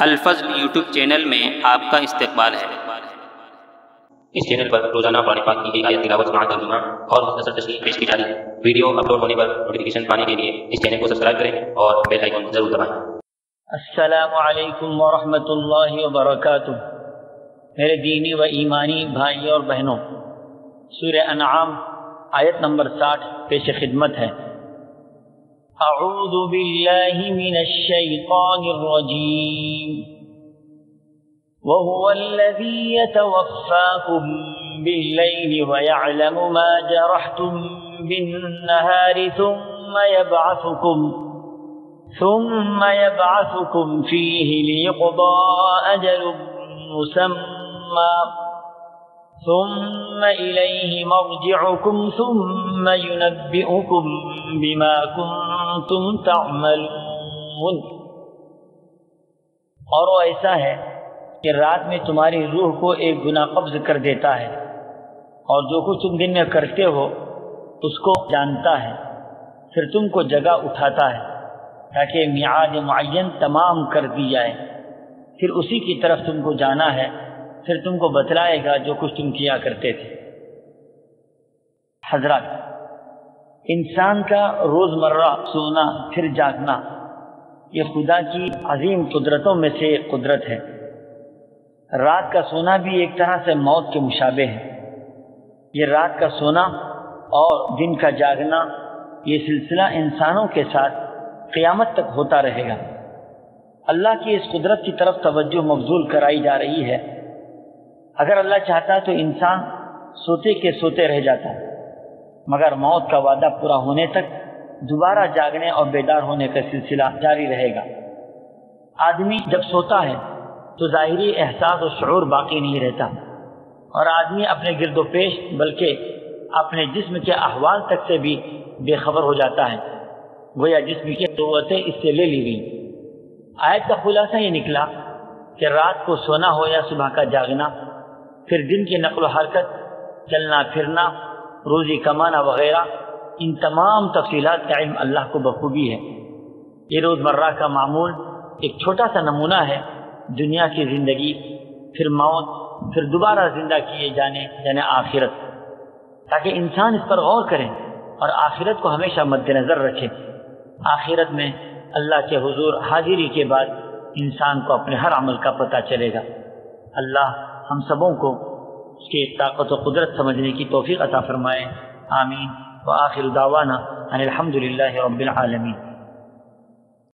الفضل YouTube channel میں آپ کا استقبال ہے۔ اس چینل پر روزانہ قرآن پاک کی ایک آیت تلاوت مع ترجمہ اور مختصر تشریح پیش کی جا رہی ہے۔ ویڈیو اپلوڈ ہونے پر نوٹیفیکیشن پانے کے لیے اس چینل کو سبسکرائب کریں اور بیل آئیکن ضرور دبائیں۔ السلام علیکم ورحمۃ اللہ وبرکاتہ۔ میرے دینی و ایمانی بھائیوں اور بہنوں، سورہ انعام آیت نمبر 60 پیش خدمت ہے۔ اعوذ باللہ من الشیطان الرجیم وهو الذي يتوفاكم بالليل ويعلم ما جرحتم بالنهار ثم يبعثكم فيه ليقضى أجل مسمى ثم إليه مرجعكم ثم ينبئكم بما كنتم تعملون۔ اور وہ ایسا ہے کہ رات میں تمہاری روح کو ایک گناہ قبض کر دیتا ہے، اور جو کچھ تم دن میں کرتے ہو اس کو جانتا ہے، پھر تم کو جگہ اٹھاتا ہے تاکہ میعاد معین تمام کر دی جائے، پھر اسی کی طرف تم کو جانا ہے، پھر تم کو بتلائے گا جو کچھ تم کیا کرتے تھے۔ حضرات، انسان کا روزمرہ سونا پھر جاگنا یہ خدا کی عظیم قدرتوں میں سے ایک قدرت ہے۔ رات کا سونا بھی ایک طرح سے موت کے مشابہ ہے۔ یہ رات کا سونا اور دن کا جاگنا، یہ سلسلہ انسانوں کے ساتھ قیامت تک ہوتا رہے گا۔ اللہ کی اس قدرت کی طرف توجہ مبذول کرائی جا رہی ہے۔ اگر اللہ چاہتا تو انسان سوتے کے سوتے رہ جاتا، مگر موت کا وعدہ پورا ہونے تک دوبارہ جاگنے اور بیدار ہونے کا سلسلہ جاری رہے گا۔ آدمی جب سوتا ہے تو ظاہری احساس و شعور باقی نہیں رہتا، اور آدمی اپنے گرد و پیش بلکہ اپنے جسم کے احوال تک سے بھی بے خبر ہو جاتا ہے، گویا جسم کی قوتیں اس سے لے لی گئی۔ آیت کا خلاصہ یہ نکلا کہ رات کو سونا ہو یا صبح کا جاگنا، پھر دن کی نقل و حرکت، چلنا پھرنا، روزی کمانا وغیرہ، ان تمام تفصیلات کا علم اللہ کو بخوبی ہے۔ یہ روزمرہ کا معمول ایک چھوٹا سا نمونہ ہے دنیا کی زندگی، پھر موت، پھر دوبارہ زندہ کیے جانے یعنی آخرت، تاکہ انسان اس پر غور کرے اور آخرت کو ہمیشہ مد نظر رکھے۔ آخرت میں اللہ کے حضور حاضری کے بعد انسان کو اپنے ہر عمل کا پتہ چلے گا۔ اللہ ہم سبوں کو اس کی طاقت و قدرت سمجھنے کی توفیق عطا فرمائے، آمین۔ وآخر دعوانا ان الحمد للہ رب العالمین۔